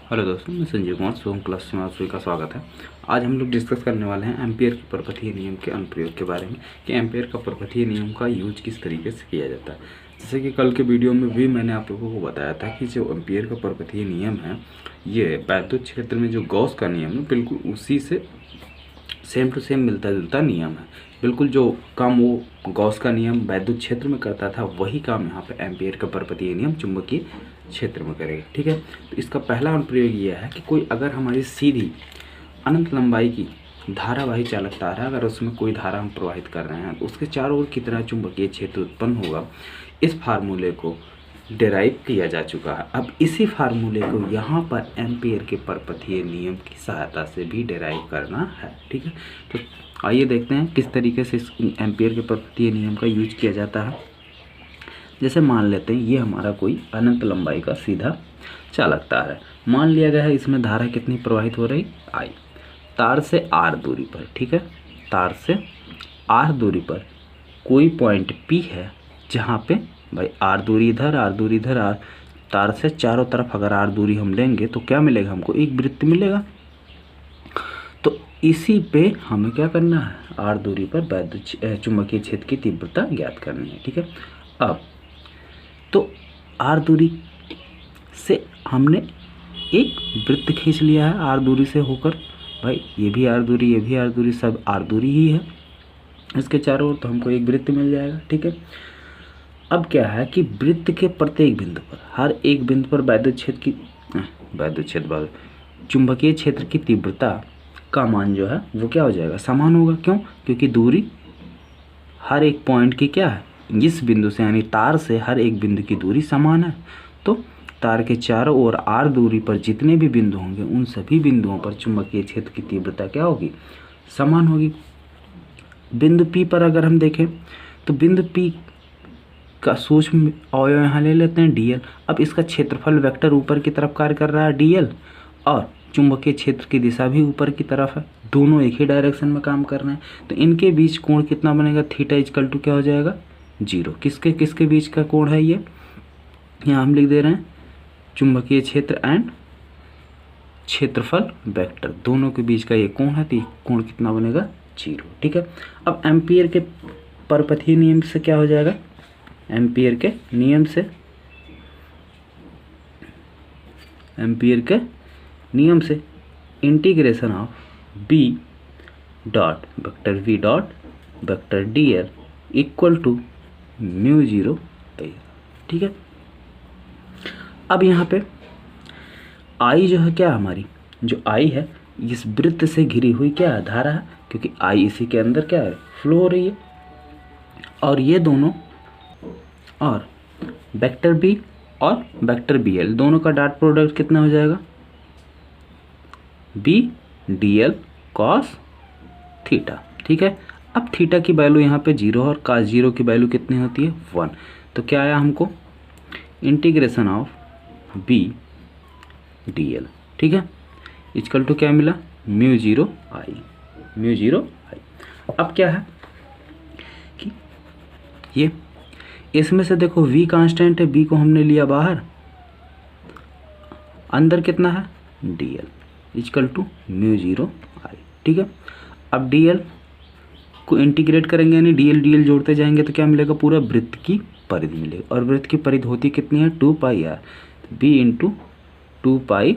Hello दोस्तों, मैं संजीव कुमार सोम class में आप सभी का स्वागत है। आज हम लोग डिस्कस करने वाले हैं एम्पियर के पर्पथीय नियम के अनुप्रयोग के बारे में कि एम्पियर का पर्पथीय नियम का यूज किस तरीके से किया जाता है। जैसे कि कल के वीडियो में भी मैंने आप लोगों को बताया था कि जो एम्पियर का पर्पथीय नियम है, ये वैद्युत क्षेत्र में जो गॉस का नियम है, बिल्कुल उसी से सेम टू सेम मिलता जुलता नियम है। बिल्कुल जो काम वो गॉस का नियम वैद्युत क्षेत्र में करता था, वही काम यहाँ पे एम्पियर का पर्पथीय नियम चुंबकीय क्षेत्र में करेगा। ठीक है, तो इसका पहला अनुप्रयोग यह है कि कोई अगर हमारी सीधी अनंत लंबाई की धारावाही चालक तार है, अगर उसमें कोई धारा हम प्रवाहित कर रहे हैं तो उसके चारों ओर कितना चुंबकीय क्षेत्र उत्पन्न होगा, इस फार्मूले को डेराइव किया जा चुका है। अब इसी फार्मूले को यहाँ पर एम्पियर के पर्पथीय नियम की सहायता से भी डेराइव करना है। ठीक है, तो आइए देखते हैं किस तरीके से इस एम्पियर के पर्पथीय नियम का यूज किया जाता है। जैसे मान लेते हैं ये हमारा कोई अनंत लंबाई का सीधा चालक तार है। मान लिया गया है इसमें धारा कितनी प्रवाहित हो रही, I। तार से R दूरी पर, ठीक है, तार से R दूरी पर कोई पॉइंट P है जहाँ पे भाई R दूरी इधर, R दूरी इधर, R तार से चारों तरफ अगर R दूरी हम लेंगे तो क्या मिलेगा, हमको एक वृत्त मिलेगा। तो इसी पे हमें क्या करना है, R दूरी पर वैद्युत चुंबकीय क्षेत्र की तीव्रता ज्ञात करनी है। ठीक है, अब तो R दूरी से हमने एक वृत्त खींच लिया है, R दूरी से होकर, भाई ये भी R दूरी, ये भी R दूरी, सब R दूरी ही है इसके चारों ओर, तो हमको एक वृत्त मिल जाएगा। ठीक है, अब क्या है कि वृत्त के प्रत्येक बिंदु पर, हर एक बिंदु पर चुंबकीय क्षेत्र की तीव्रता का मान जो है वो क्या हो जाएगा, समान होगा। क्यों? क्योंकि दूरी हर एक पॉइंट की क्या है, इस बिंदु से यानी तार से हर एक बिंदु की दूरी समान है। तो तार के चारों ओर R दूरी पर जितने भी बिंदु होंगे उन सभी बिंदुओं पर चुंबकीय क्षेत्र की तीव्रता क्या होगी, समान होगी। बिंदु P पर अगर हम देखें तो बिंदु P का सूक्ष्म अवयव यहाँ ले लेते हैं dl। अब इसका क्षेत्रफल वेक्टर ऊपर की तरफ कार्य कर रहा है dl, और चुंबकीय क्षेत्र की दिशा भी ऊपर की तरफ है, दोनों एक ही डायरेक्शन में काम कर रहे हैं। तो इनके बीच कोण कितना बनेगा, थीटा इक्वल टू क्या हो जाएगा, 0। किसके किसके बीच का कोण है ये, यहाँ हम लिख दे रहे हैं चुंबकीय क्षेत्र एंड क्षेत्रफल वेक्टर, दोनों के बीच का ये कोण है, तो कोण कितना बनेगा, 0। ठीक है, अब एम्पियर के पर्पथीय नियम से क्या हो जाएगा, एम्पियर के नियम से integration of b dot vector v dot vector dl equal to mu 0। ठीक है, अब यहाँ पे I जो है क्या, हमारी जो I है इस वृत्त से घिरी हुई क्या है, धारा है, क्योंकि I इसी के अंदर क्या है, फ्लो हो रही है। और ये दोनों, और वेक्टर B और वेक्टर BL दोनों का डॉट प्रोडक्ट कितना हो जाएगा, B dl cos थीटा। ठीक है, अब थीटा की वैल्यू यहाँ पे 0 और cos 0 की वैल्यू कितनी होती है, 1। तो क्या आया हमको, इंटीग्रेशन ऑफ B dl, ठीक है, इक्वल टू क्या मिला, म्यू 0 I। अब क्या है कि ये इसमें से देखो V कांस्टेंट है, B को हमने लिया बाहर, अंदर कितना है dl equal to mu 0 I। ठीक है, अब dl को इंटीग्रेट करेंगे यानी dl जोड़ते जाएंगे तो क्या मिलेगा, पूरा वृत्त की परिधि मिलेगी, और वृत्त की परिधि होती कितनी है, 2 pi r, b into 2 pi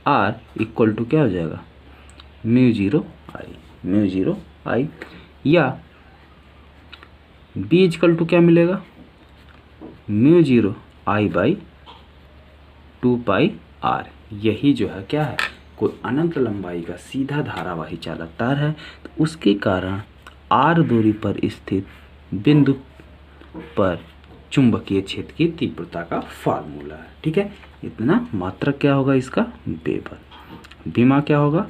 r equal to क्या हो जाएगा, म्यू 0 I, या b इक्वल टू क्या मिलेगा, mu 0 I by 2 pi r। यही जो है क्या है, कोई अनंत लंबाई का सीधा धारावाही चालक तार है, तो उसके कारण R दूरी पर स्थित बिंदु पर चुंबकीय क्षेत्र की तीव्रता का फार्मूला है। ठीक है, इतना मात्रक क्या होगा इसका, वेबर। बीमा क्या होगा,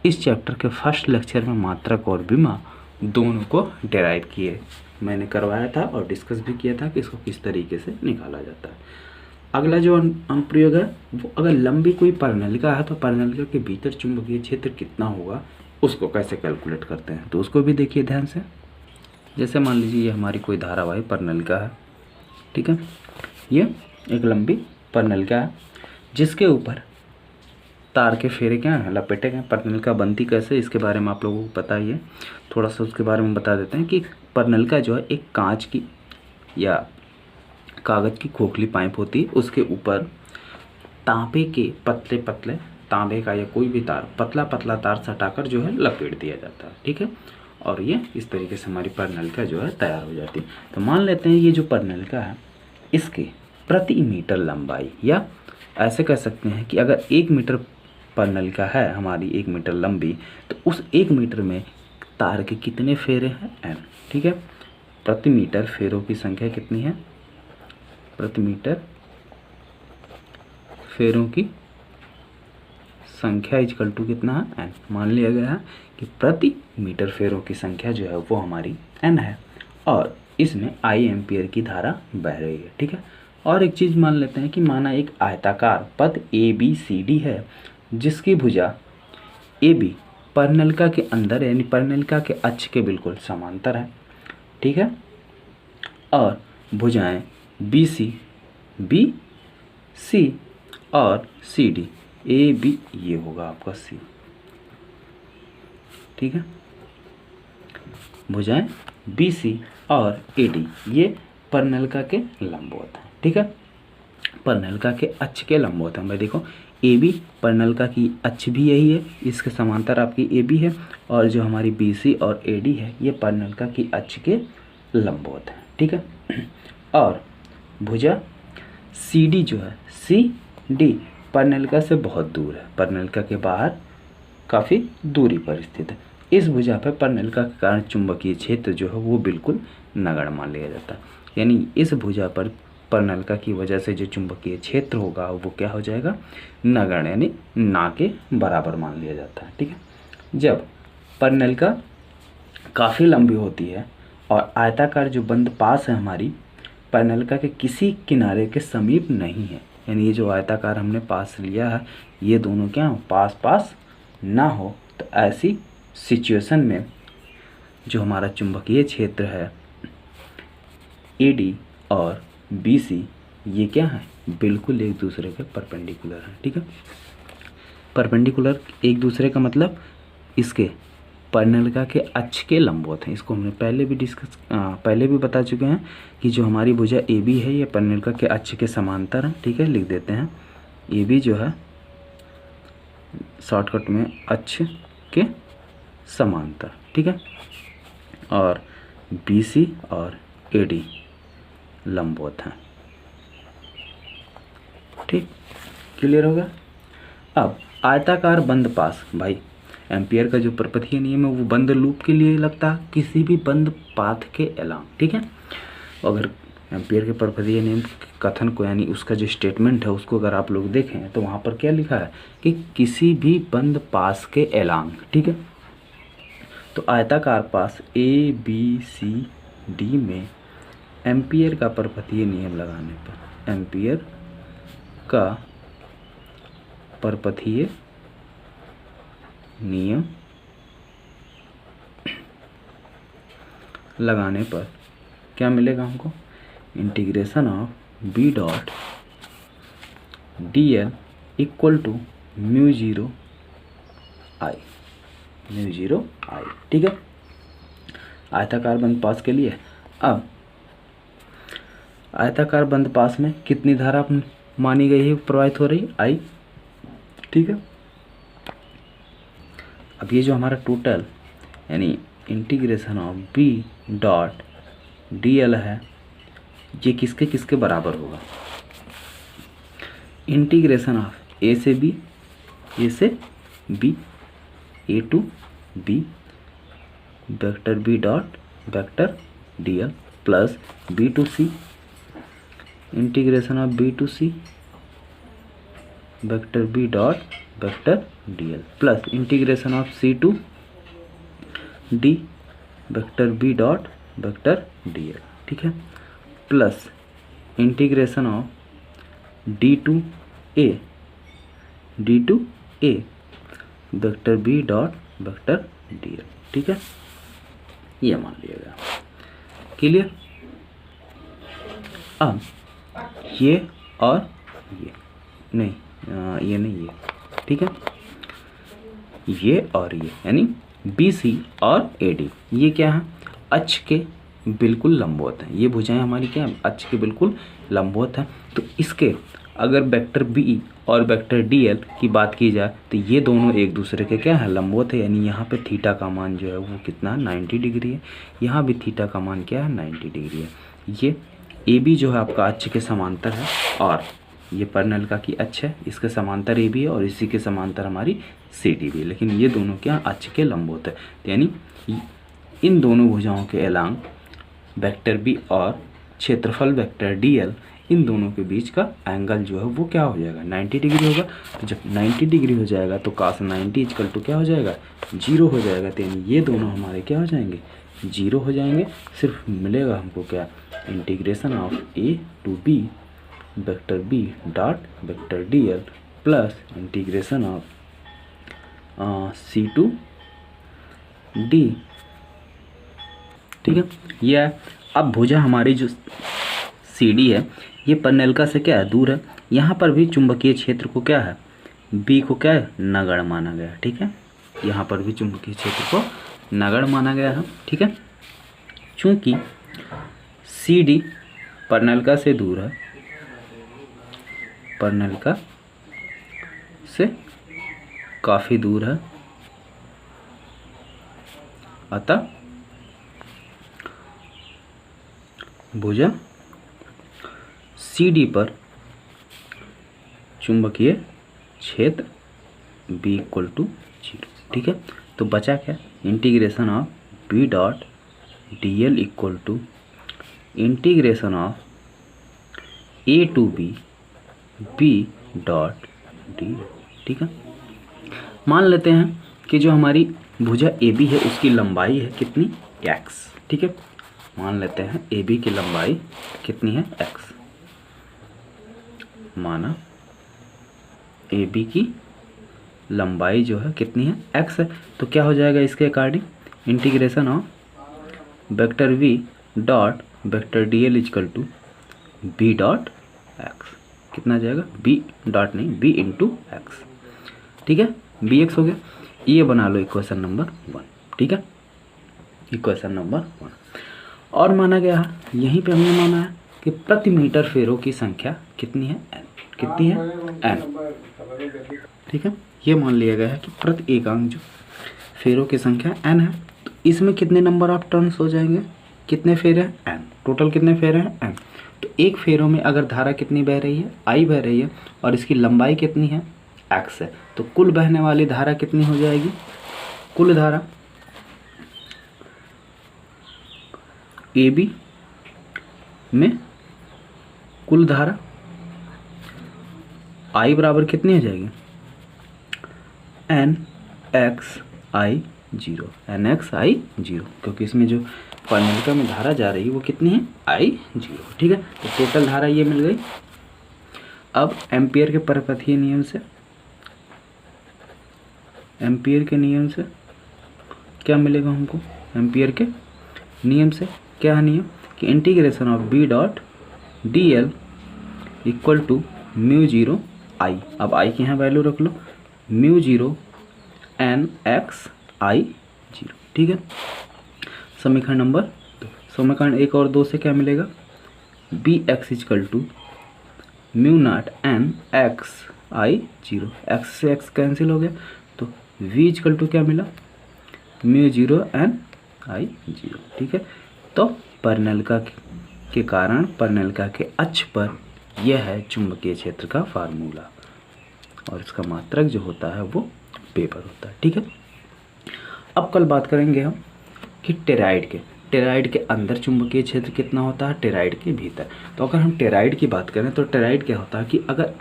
इस चैप्टर के फर्स्ट लेक्चर में मात्रक और बीमा दोनों को डेराइव किए मैंने करवाया था और डिस्कस भी किया था कि इसको किस तरीके से निकाला जाता है। अगला जो अनुप्रयोग है वो, अगर लंबी कोई परिनलिका है तो परिनलिका के भीतर चुंबकीय क्षेत्र कितना होगा उसको कैसे कैलकुलेट करते हैं, तो उसको भी देखिए ध्यान से। जैसे मान लीजिए ये हमारी कोई धारावाही परिनलिका है, ठीक है, ये एक लंबी परिनलिका है जिसके ऊपर तार के फेरे क्या हैं, लपेटे गए। परनलिका बनती कैसे, इसके बारे में आप लोगों को पता ही है, थोड़ा सा उसके बारे में बता देते हैं कि परनलिका जो है एक कांच की या कागज़ की खोखली पाइप होती है, उसके ऊपर तांबे के पतले पतले, तांबे का या कोई भी तार, पतला पतला तार सटाकर जो है लपेट दिया जाता है, ठीक है। और ये इस तरीके से हमारी परनलिका जो है तैयार हो जाती है। तो मान लेते हैं ये जो परनलिका है इसके प्रति मीटर लंबाई, या ऐसे कह सकते हैं कि अगर 1 मीटर परनलिका है हमारी, 1 मीटर लंबी, तो उस 1 मीटर में तार के कितने फेरे हैं, n, ठीक है। प्रति मीटर फेरों की संख्या कितनी है, प्रति मीटर फेरों की संख्या इक्वल टू कितना है, n। मान लिया गया है कि प्रति मीटर फेरों की संख्या जो है वो हमारी n है, और इसमें I एम्पियर की धारा बह रही है, ठीक है। और एक चीज़ मान लेते हैं कि माना एक आयताकार पथ ABCD है, जिसकी भुजा AB परनलिका के अंदर यानी परनलिका के अक्ष के बिल्कुल समांतर है, ठीक है। और भुजाएं BC, BC और CD, AB ये होगा आपका C, ठीक है। भुजाएं BC और AD ये परनलिका के लंबवत हैं, ठीक है। परनलिका के अक्ष के लंबवत हैं। भाई देखो AB परनलिका की अक्ष भी यही है, इसके समांतर आपकी AB है, और जो हमारी BC और AD है ये परनलिका की अक्ष के लंबवत हैं, ठीक है। और भुजा CD जो है, CD परनलिका से बहुत दूर है, परनलिका के बाहर काफ़ी दूरी पर स्थित है। इस भुजा पर परनलिका के कारण चुंबकीय क्षेत्र जो है वो बिल्कुल नगण्य मान लिया जाता है, यानी इस भुजा पर परनलिका की वजह से जो चुंबकीय क्षेत्र होगा वो क्या हो जाएगा, नगण्य, यानी ना के बराबर मान लिया जाता है, ठीक है। जब परनलिका काफ़ी लंबी होती है और आयताकार जो बंद पास है हमारी परनलिका के किसी किनारे के समीप नहीं है, यानी ये जो आयताकार हमने पास लिया है ये दोनों क्या हो, पास पास ना हो, तो ऐसी सिचुएशन में जो हमारा चुंबकीय क्षेत्र है AD और BC ये क्या है, बिल्कुल एक दूसरे के परपेंडिकुलर है, ठीक है। परपेंडिकुलर एक दूसरे का मतलब इसके परनलिका के अक्ष के लंबवत हैं। इसको हमने पहले भी बता चुके हैं कि जो हमारी भुजा AB है ये परनलिका के अक्ष के समांतर है, ठीक है। लिख देते हैं AB जो है शॉर्टकट में अक्ष के समांतर, ठीक है। और BC और AD लंबवत हैं, ठीक, क्लियर होगा। अब आयताकार बंद पास, भाई एम्पियर का जो परपथीय नियम है वो बंद लूप के लिए लगता है, किसी भी बंद पाथ के अलावा, ठीक है। अगर एम्पियर के परपथीय नियम के कथन को यानी उसका जो स्टेटमेंट है उसको अगर आप लोग देखें तो वहाँ पर क्या लिखा है कि किसी भी बंद पास के अलावा, ठीक है। तो आयताकार पास ABCD में एम्पियर का परपथीय नियम लगाने पर, एम्पियर का परपथीय नियम लगाने पर क्या मिलेगा हमको, integration of B dot DL equal to μ0 I, ठीक है, आयताकार बंद पास के लिए। अब आयताकार बंद पास में कितनी धारा मानी गई है प्रवाहित हो रही, I, ठीक है। अब ये जो हमारा टोटल यानी integration of B dot DL है ये किसके किसके बराबर होगा, इंटीग्रेशन ऑफ A से B, A से B, A to B vector B dot vector DL plus B to C, integration of B to C vector B dot vector DL plus integration of C to D vector B dot vector DL, ठीक है, plus integration of D to A vector B dot vector DL, ठीक है, ये मान लिया गया, clear. अब ये और ये नहीं, ये नहीं, ये ठीक। ठीक है। ये और ये यानी BC और AD ये क्या है, अक्ष के बिल्कुल लंबवत है। ये भुजाएं हमारी क्या है, अक्ष के बिल्कुल लंबवत है। तो इसके अगर वेक्टर B और वेक्टर DL की बात की जाए तो ये दोनों एक दूसरे के क्या है, लंबवत है। यानी यहाँ पे थीटा का मान जो है वो कितना 90 डिग्री है, यहाँ भी थीटा का मान क्या है 90 डिग्री है। ये AB जो है आपका अक्ष के समांतर है और ये परनलिका की अक्ष है, इसके समांतर AB है और इसी के समांतर हमारी CD भी है। लेकिन ये दोनों क्या अक्ष के लंबवत है। यानी इन दोनों भुजाओं के एलांग वेक्टर B और क्षेत्रफल वेक्टर DL इन दोनों के बीच का एंगल जो है वो क्या हो जाएगा 90 डिग्री होगा। तो जब 90 डिग्री हो जाएगा तो cos 90 इक्वल टू क्या हो जाएगा 0 हो जाएगा। तो यानी ये दोनों हमारे क्या हो जाएंगे 0 हो जाएंगे। सिर्फ मिलेगा हमको क्या, integration of A to B vector B dot vector DL plus integration of C to D। ठीक है, यह अब भुजा हमारी जो CD है ये परनलिका से क्या है दूर है। यहाँ पर भी चुंबकीय क्षेत्र को क्या है B को क्या है नगण्य माना गया है। ठीक है, यहाँ पर भी चुंबकीय क्षेत्र को नगण्य माना गया है। ठीक है, चूंकि CD परनलिका से दूर है, परनलिका से काफ़ी दूर है, अतः भुजा CD पर चुंबकीय क्षेत्र B इक्वल टू 0। ठीक है, तो बचा क्या, integration of B dot DL equal to integration of A to B dot DL। ठीक है, मान लेते हैं कि जो हमारी भुजा AB है उसकी लंबाई है कितनी x। ठीक है, मान लेते हैं AB की लंबाई कितनी है x। माना AB की लंबाई जो है कितनी है x है, तो क्या हो जाएगा इसके according integration of vector V dot vector DL equal to B dot x। कितना जाएगा B डॉट नहीं B इंटू x। ठीक है, BX हो गया। ये बना लो इक्वेशन नंबर 1। ठीक है, इक्वेशन नंबर 1। और माना गया है, यहीं पे हमने माना है कि प्रति मीटर फेरों की संख्या कितनी है n। कितनी है n। ठीक है, ये मान लिया गया है कि प्रति एकांक जो फेरों की संख्या n है। तो इसमें कितने नंबर ऑफ टर्न्स हो जाएंगे, कितने फेरे हैं n, टोटल कितने फेरे हैं n। तो एक फेरों में अगर धारा कितनी बह रही है I बह रही है और इसकी लंबाई कितनी है x है, तो कुल बहने वाली धारा कितनी हो जाएगी, कुल धारा AB में कुल धारा I बराबर कितनी हो जाएगी NXI0, NXI0, क्योंकि इसमें जो परनलिका में धारा जा रही है वो कितनी है I0। ठीक है, तो टोटल धारा ये मिल गई। अब एम्पियर के परपथीय नियम से, एम्पियर के नियम से क्या मिलेगा हमको, एम्पियर के नियम से क्या है नियम कि integration of B dot DL equal to mu 0 I। अब I की यहाँ वैल्यू रख लो, म्यू 0 NXI0। ठीक है, समीकरण नंबर 2। समीकरण 1 और 2 से क्या मिलेगा, BX equal to mu not NXI0। x से x कैंसिल हो गया तो V इक्वल टू क्या मिला, म्यू 0 NI0। ठीक है, तो परनलिका के कारण परनलिका के अक्ष पर यह है चुंबकीय क्षेत्र का फार्मूला और इसका मात्रक जो होता है वो पेपर होता है। ठीक है, अब कल बात करेंगे हम कि टेराइड के अंदर चुंबकीय क्षेत्र कितना होता है, टेराइड के भीतर। तो अगर हम टेराइड की बात करें तो टेराइड क्या होता है कि अगर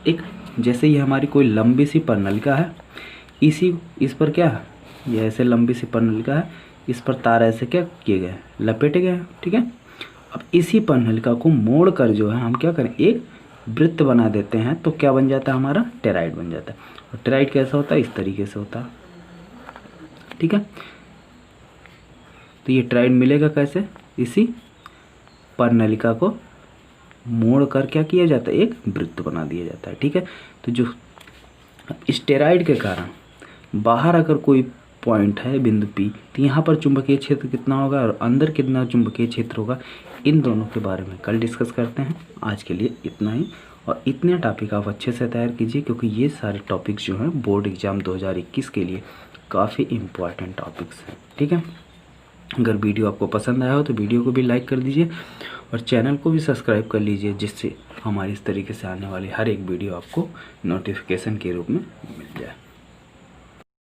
एक जैसे ये हमारी कोई लंबी सी परनलिका है, इस पर क्या है, ये ऐसे लंबी सी परनलिका है, इस पर तार ऐसे क्या किए गए हैं, लपेटे गए हैं। ठीक है, अब इसी परनलिका को मोड़ कर जो है हम क्या करें, एक वृत्त बना देते हैं, तो क्या बन जाता है हमारा टेराइड बन जाता है। और टेराइड कैसा होता है, इस तरीके से होता है। ठीक है, तो ये टेराइड मिलेगा कैसे, इसी परनलिका को मोड़ कर क्या किया जाता है, एक वृत्त बना दिया जाता है। ठीक है, तो जो स्टेरॉइड के कारण बाहर अगर कोई पॉइंट है बिंदु P, तो यहाँ पर चुंबकीय क्षेत्र कितना होगा और अंदर कितना चुंबकीय क्षेत्र होगा, इन दोनों के बारे में कल डिस्कस करते हैं। आज के लिए इतना ही, और इतने टॉपिक आप अच्छे से तैयार कीजिए, क्योंकि ये सारे टॉपिक्स जो हैं बोर्ड एग्ज़ाम 2021 के लिए काफ़ी इम्पॉर्टेंट टॉपिक्स हैं। ठीक है, अगर वीडियो आपको पसंद आया हो तो वीडियो को भी लाइक कर दीजिए और चैनल को भी सब्सक्राइब कर लीजिए, जिससे हमारी इस तरीके से आने वाली हर एक वीडियो आपको नोटिफिकेशन के रूप में मिल जाए।